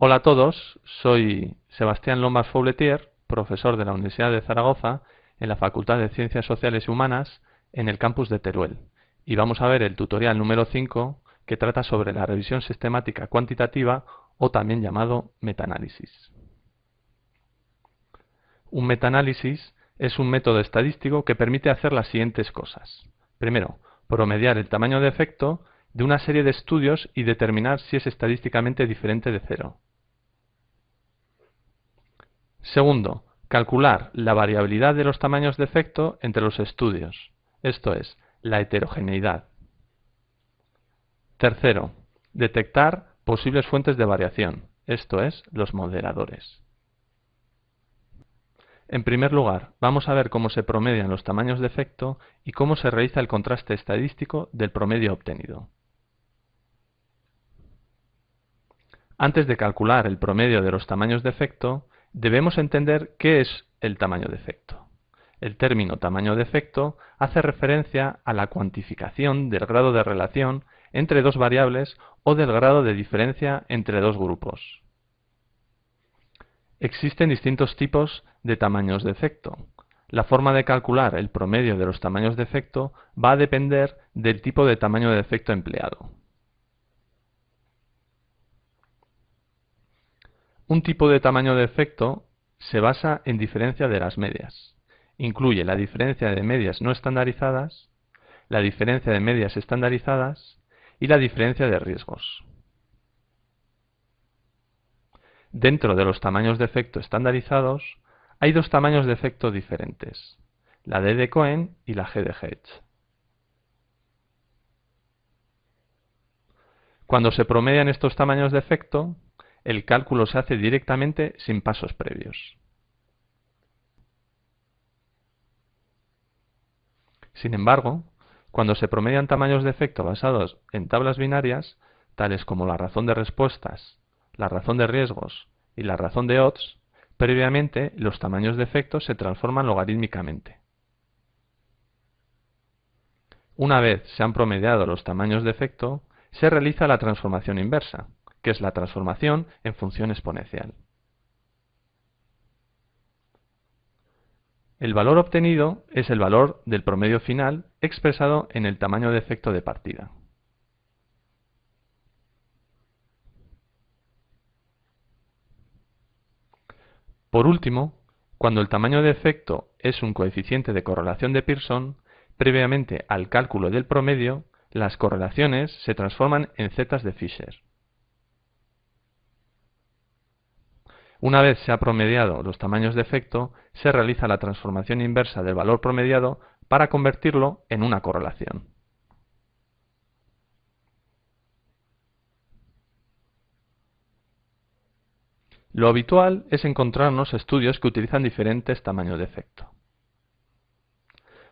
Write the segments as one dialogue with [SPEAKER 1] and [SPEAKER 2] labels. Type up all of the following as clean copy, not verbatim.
[SPEAKER 1] Hola a todos, soy Sebastián Lomas Fouletier, profesor de la Universidad de Zaragoza en la Facultad de Ciencias Sociales y Humanas en el campus de Teruel. Y vamos a ver el tutorial número 5 que trata sobre la revisión sistemática cuantitativa o también llamado metaanálisis. Un metaanálisis es un método estadístico que permite hacer las siguientes cosas. Primero, promediar el tamaño de efecto de una serie de estudios y determinar si es estadísticamente diferente de cero. Segundo, calcular la variabilidad de los tamaños de efecto entre los estudios, esto es, la heterogeneidad. Tercero, detectar posibles fuentes de variación, esto es, los moderadores. En primer lugar, vamos a ver cómo se promedian los tamaños de efecto y cómo se realiza el contraste estadístico del promedio obtenido. Antes de calcular el promedio de los tamaños de efecto, debemos entender qué es el tamaño de efecto. El término tamaño de efecto hace referencia a la cuantificación del grado de relación entre dos variables o del grado de diferencia entre dos grupos. Existen distintos tipos de tamaños de efecto. La forma de calcular el promedio de los tamaños de efecto va a depender del tipo de tamaño de efecto empleado. Un tipo de tamaño de efecto se basa en diferencia de las medias. Incluye la diferencia de medias no estandarizadas, la diferencia de medias estandarizadas y la diferencia de riesgos. Dentro de los tamaños de efecto estandarizados, hay dos tamaños de efecto diferentes, la D de Cohen y la G de Hedge. Cuando se promedian estos tamaños de efecto, el cálculo se hace directamente sin pasos previos. Sin embargo, cuando se promedian tamaños de efecto basados en tablas binarias, tales como la razón de respuestas, la razón de riesgos y la razón de odds, previamente los tamaños de efecto se transforman logarítmicamente. Una vez se han promediado los tamaños de efecto, se realiza la transformación inversa, que es la transformación en función exponencial. El valor obtenido es el valor del promedio final expresado en el tamaño de efecto de partida. Por último, cuando el tamaño de efecto es un coeficiente de correlación de Pearson, previamente al cálculo del promedio, las correlaciones se transforman en zetas de Fisher. Una vez se ha promediado los tamaños de efecto, se realiza la transformación inversa del valor promediado para convertirlo en una correlación. Lo habitual es encontrarnos estudios que utilizan diferentes tamaños de efecto.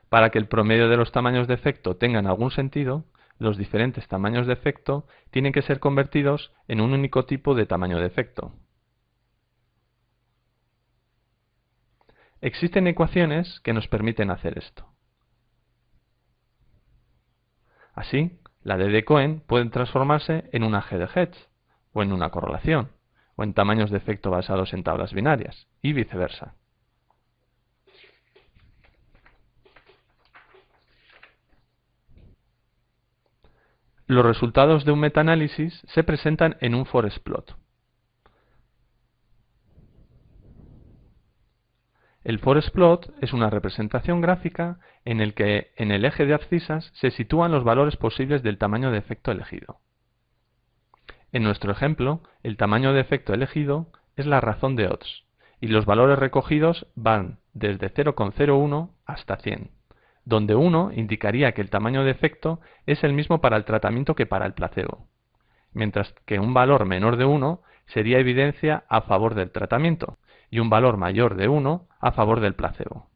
[SPEAKER 1] Para que el promedio de los tamaños de efecto tengan algún sentido, los diferentes tamaños de efecto tienen que ser convertidos en un único tipo de tamaño de efecto. Existen ecuaciones que nos permiten hacer esto. Así, la D de Cohen puede transformarse en una G de Hedge, o en una correlación, o en tamaños de efecto basados en tablas binarias, y viceversa. Los resultados de un metaanálisis se presentan en un forest plot. El forest plot es una representación gráfica en el que en el eje de abscisas se sitúan los valores posibles del tamaño de efecto elegido. En nuestro ejemplo, el tamaño de efecto elegido es la razón de odds, y los valores recogidos van desde 0,01 hasta 100, donde 1 indicaría que el tamaño de efecto es el mismo para el tratamiento que para el placebo, mientras que un valor menor de 1 sería evidencia a favor del tratamiento, y un valor mayor de 1 a favor del placebo.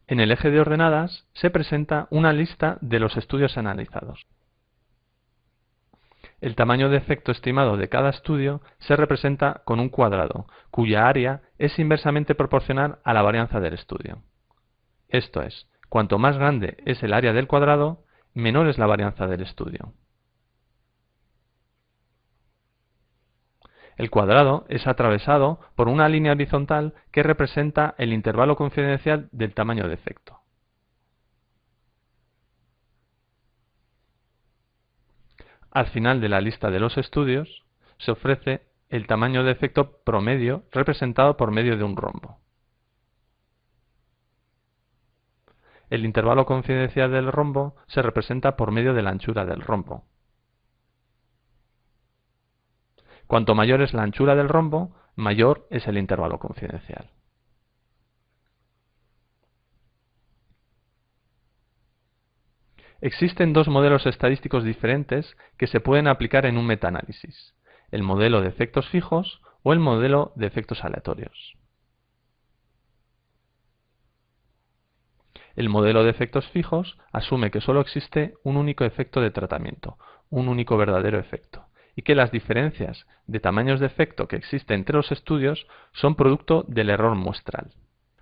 [SPEAKER 1] En el eje de ordenadas se presenta una lista de los estudios analizados. El tamaño de efecto estimado de cada estudio se representa con un cuadrado, cuya área es inversamente proporcional a la varianza del estudio. Esto es, cuanto más grande es el área del cuadrado, menor es la varianza del estudio. El cuadrado es atravesado por una línea horizontal que representa el intervalo confidencial del tamaño de efecto. Al final de la lista de los estudios se ofrece el tamaño de efecto promedio representado por medio de un rombo. El intervalo confidencial del rombo se representa por medio de la anchura del rombo. Cuanto mayor es la anchura del rombo, mayor es el intervalo confidencial. Existen dos modelos estadísticos diferentes que se pueden aplicar en un metaanálisis: el modelo de efectos fijos o el modelo de efectos aleatorios. El modelo de efectos fijos asume que solo existe un único efecto de tratamiento, un único verdadero efecto, y que las diferencias de tamaños de efecto que existen entre los estudios son producto del error muestral.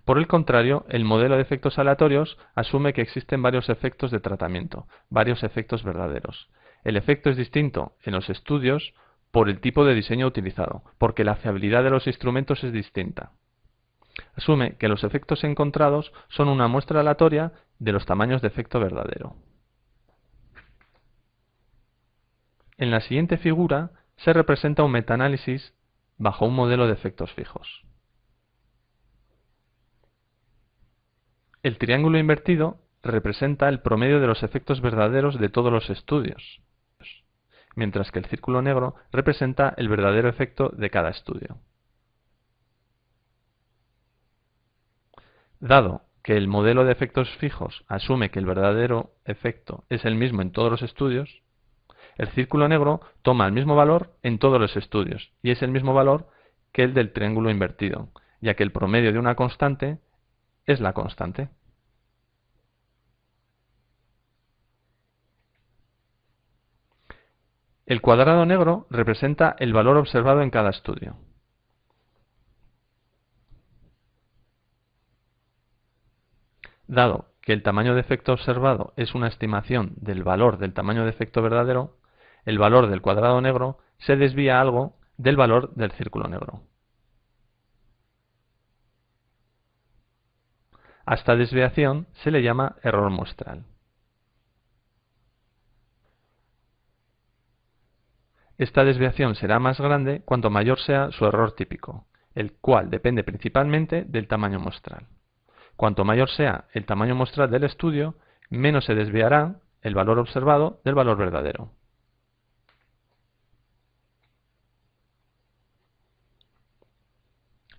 [SPEAKER 1] Por el contrario, el modelo de efectos aleatorios asume que existen varios efectos de tratamiento, varios efectos verdaderos. El efecto es distinto en los estudios por el tipo de diseño utilizado, porque la fiabilidad de los instrumentos es distinta. Asume que los efectos encontrados son una muestra aleatoria de los tamaños de efecto verdadero. En la siguiente figura se representa un metaanálisis bajo un modelo de efectos fijos. El triángulo invertido representa el promedio de los efectos verdaderos de todos los estudios, mientras que el círculo negro representa el verdadero efecto de cada estudio. Dado que el modelo de efectos fijos asume que el verdadero efecto es el mismo en todos los estudios, el círculo negro toma el mismo valor en todos los estudios y es el mismo valor que el del triángulo invertido, ya que el promedio de una constante es la constante. El cuadrado negro representa el valor observado en cada estudio. Dado que el tamaño de efecto observado es una estimación del valor del tamaño de efecto verdadero, el valor del cuadrado negro se desvía algo del valor del círculo negro. A esta desviación se le llama error muestral. Esta desviación será más grande cuanto mayor sea su error típico, el cual depende principalmente del tamaño muestral. Cuanto mayor sea el tamaño muestral del estudio, menos se desviará el valor observado del valor verdadero.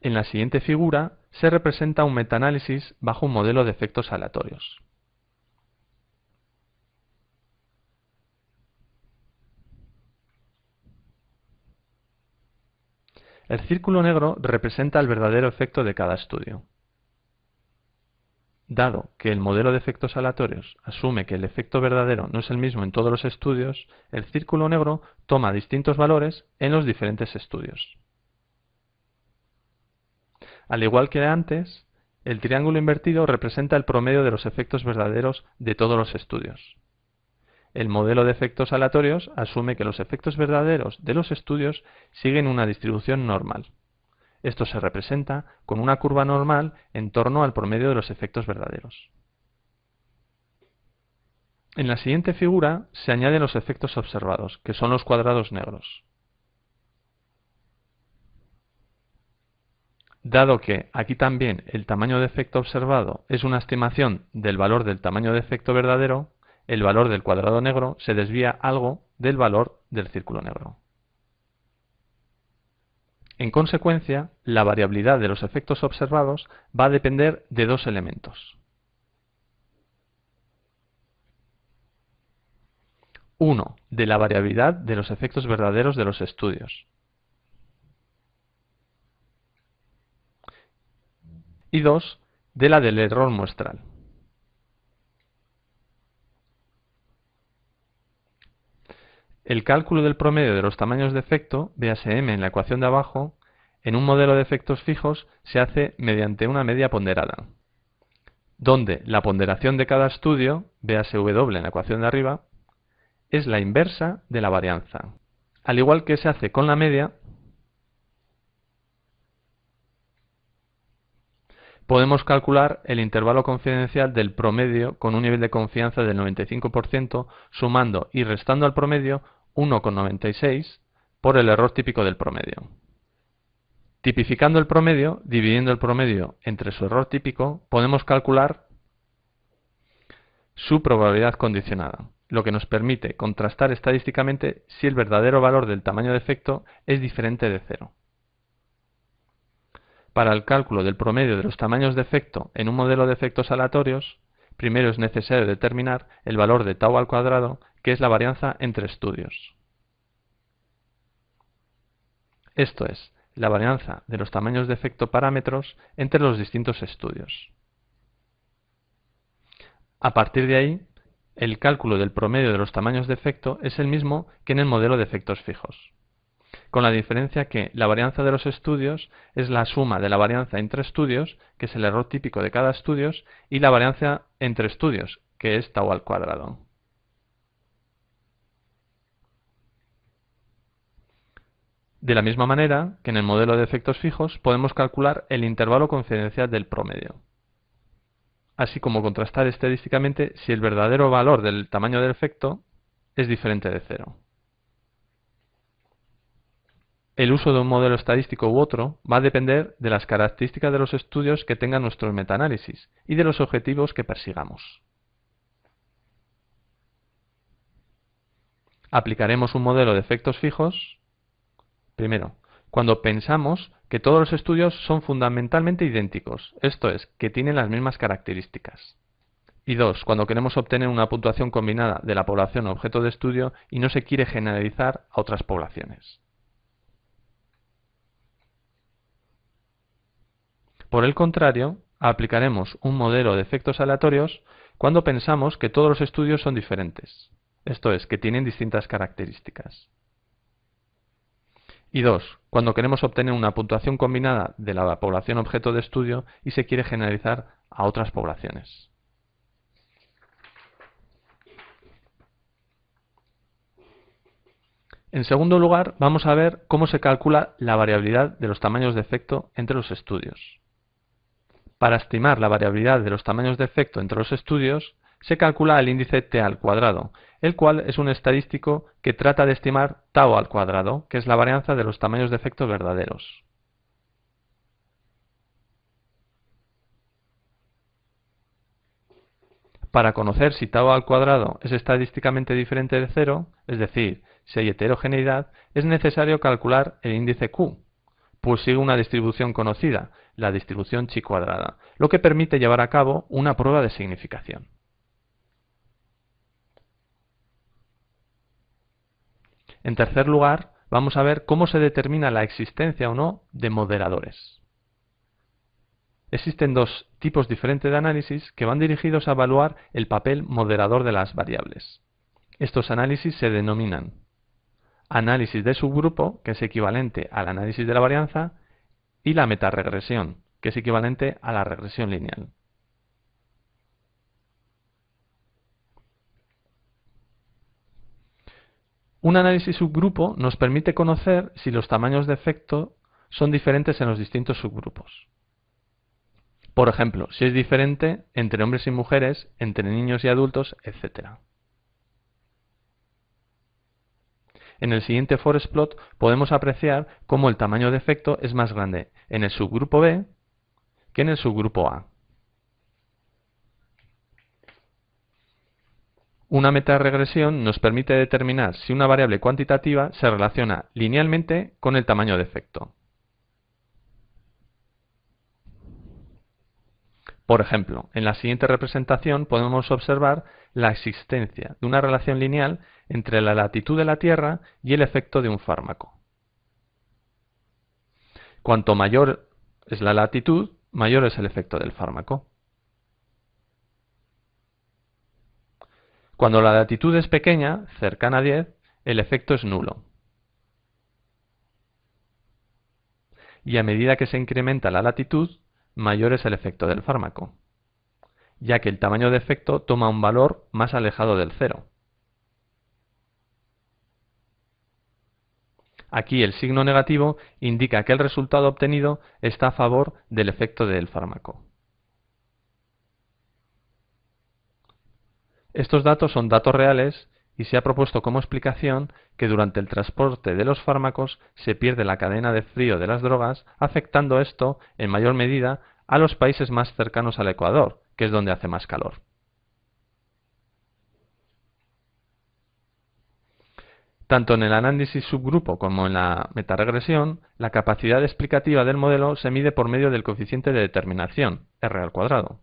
[SPEAKER 1] En la siguiente figura se representa un metaanálisis bajo un modelo de efectos aleatorios. El círculo negro representa el verdadero efecto de cada estudio. Dado que el modelo de efectos aleatorios asume que el efecto verdadero no es el mismo en todos los estudios, el círculo negro toma distintos valores en los diferentes estudios. Al igual que antes, el triángulo invertido representa el promedio de los efectos verdaderos de todos los estudios. El modelo de efectos aleatorios asume que los efectos verdaderos de los estudios siguen una distribución normal. Esto se representa con una curva normal en torno al promedio de los efectos verdaderos. En la siguiente figura se añaden los efectos observados, que son los cuadrados negros. Dado que aquí también el tamaño de efecto observado es una estimación del valor del tamaño de efecto verdadero, el valor del cuadrado negro se desvía algo del valor del círculo negro. En consecuencia, la variabilidad de los efectos observados va a depender de dos elementos. Uno, de la variabilidad de los efectos verdaderos de los estudios. Y dos, de la del error muestral. El cálculo del promedio de los tamaños de efecto, véase m en la ecuación de abajo, en un modelo de efectos fijos se hace mediante una media ponderada. donde la ponderación de cada estudio, véase W en la ecuación de arriba, es la inversa de la varianza. Al igual que se hace con la media, podemos calcular el intervalo confidencial del promedio con un nivel de confianza del 95%, sumando y restando al promedio 1,96 por el error típico del promedio. Tipificando el promedio, dividiendo el promedio entre su error típico, podemos calcular su probabilidad condicionada, lo que nos permite contrastar estadísticamente si el verdadero valor del tamaño de efecto es diferente de cero. Para el cálculo del promedio de los tamaños de efecto en un modelo de efectos aleatorios, primero es necesario determinar el valor de tau al cuadrado, que es la varianza entre estudios. Esto es, la varianza de los tamaños de efecto parámetros entre los distintos estudios. A partir de ahí, el cálculo del promedio de los tamaños de efecto es el mismo que en el modelo de efectos fijos, con la diferencia que la varianza de los estudios es la suma de la varianza entre estudios, que es el error típico de cada estudio, y la varianza entre estudios, que es tau al cuadrado. De la misma manera que en el modelo de efectos fijos podemos calcular el intervalo confidencial del promedio, así como contrastar estadísticamente si el verdadero valor del tamaño del efecto es diferente de cero. El uso de un modelo estadístico u otro va a depender de las características de los estudios que tenga nuestro metaanálisis y de los objetivos que persigamos. Aplicaremos un modelo de efectos fijos, primero, cuando pensamos que todos los estudios son fundamentalmente idénticos, esto es, que tienen las mismas características. Y dos, cuando queremos obtener una puntuación combinada de la población objeto de estudio y no se quiere generalizar a otras poblaciones. Por el contrario, aplicaremos un modelo de efectos aleatorios cuando pensamos que todos los estudios son diferentes, esto es, que tienen distintas características. Y dos, cuando queremos obtener una puntuación combinada de la población objeto de estudio y se quiere generalizar a otras poblaciones. En segundo lugar, vamos a ver cómo se calcula la variabilidad de los tamaños de efecto entre los estudios. Para estimar la variabilidad de los tamaños de efecto entre los estudios, se calcula el índice t al cuadrado, el cual es un estadístico que trata de estimar tau al cuadrado, que es la varianza de los tamaños de efecto verdaderos. Para conocer si tau al cuadrado es estadísticamente diferente de cero, es decir, si hay heterogeneidad, es necesario calcular el índice Q, pues sigue una distribución conocida, la distribución chi cuadrada, lo que permite llevar a cabo una prueba de significación. En tercer lugar, vamos a ver cómo se determina la existencia o no de moderadores. Existen dos tipos diferentes de análisis que van dirigidos a evaluar el papel moderador de las variables. Estos análisis se denominan análisis de subgrupo, que es equivalente al análisis de la varianza, y la metaregresión, que es equivalente a la regresión lineal. Un análisis subgrupo nos permite conocer si los tamaños de efecto son diferentes en los distintos subgrupos. Por ejemplo, si es diferente entre hombres y mujeres, entre niños y adultos, etc. En el siguiente forest plot podemos apreciar cómo el tamaño de efecto es más grande en el subgrupo B que en el subgrupo A. Una metaregresión nos permite determinar si una variable cuantitativa se relaciona linealmente con el tamaño de efecto. Por ejemplo, en la siguiente representación podemos observar la existencia de una relación lineal entre la latitud de la Tierra y el efecto de un fármaco. Cuanto mayor es la latitud, mayor es el efecto del fármaco. Cuando la latitud es pequeña, cercana a 10, el efecto es nulo. Y a medida que se incrementa la latitud, mayor es el efecto del fármaco. ya que el tamaño de efecto toma un valor más alejado del cero. Aquí el signo negativo indica que el resultado obtenido está a favor del efecto del fármaco. Estos datos son datos reales y se ha propuesto como explicación que durante el transporte de los fármacos se pierde la cadena de frío de las drogas, afectando esto en mayor medida a los países más cercanos al Ecuador, que es donde hace más calor. Tanto en el análisis subgrupo como en la metaregresión, la capacidad explicativa del modelo se mide por medio del coeficiente de determinación, R al cuadrado.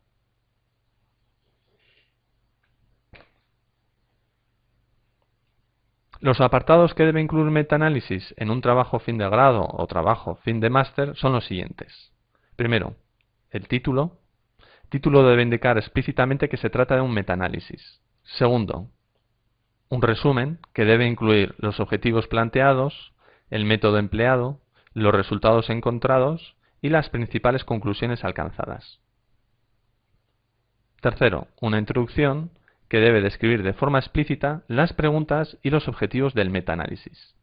[SPEAKER 1] Los apartados que debe incluir metaanálisis en un trabajo fin de grado o trabajo fin de máster son los siguientes. Primero, el título. Título debe indicar explícitamente que se trata de un metaanálisis. Segundo, un resumen que debe incluir los objetivos planteados, el método empleado, los resultados encontrados y las principales conclusiones alcanzadas. Tercero, una introducción que debe describir de forma explícita las preguntas y los objetivos del metaanálisis.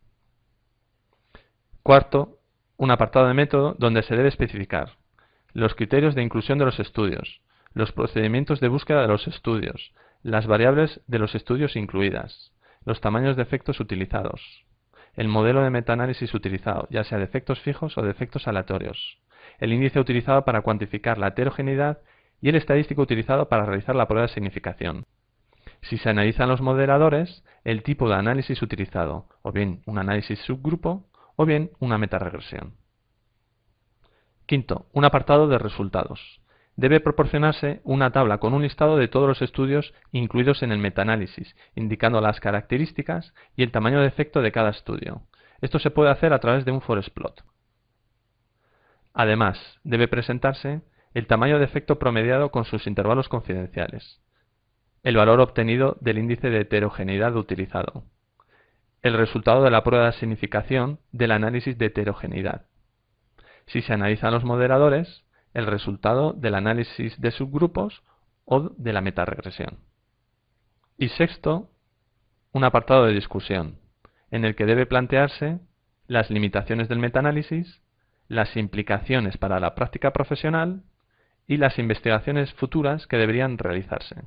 [SPEAKER 1] Cuarto, un apartado de método donde se debe especificar los criterios de inclusión de los estudios, los procedimientos de búsqueda de los estudios, las variables de los estudios incluidas, los tamaños de efectos utilizados, el modelo de metaanálisis utilizado, ya sea de efectos fijos o de efectos aleatorios, el índice utilizado para cuantificar la heterogeneidad y el estadístico utilizado para realizar la prueba de significación. Si se analizan los modeladores, el tipo de análisis utilizado, o bien un análisis subgrupo, o bien una metaregresión. Quinto, un apartado de resultados. Debe proporcionarse una tabla con un listado de todos los estudios incluidos en el metaanálisis, indicando las características y el tamaño de efecto de cada estudio. Esto se puede hacer a través de un forest plot. Además, debe presentarse el tamaño de efecto promediado con sus intervalos confidenciales, el valor obtenido del índice de heterogeneidad utilizado, el resultado de la prueba de significación del análisis de heterogeneidad. Si se analizan los modeladores, el resultado del análisis de subgrupos o de la metaregresión. Y sexto, un apartado de discusión, en el que debe plantearse las limitaciones del metaanálisis, las implicaciones para la práctica profesional y las investigaciones futuras que deberían realizarse.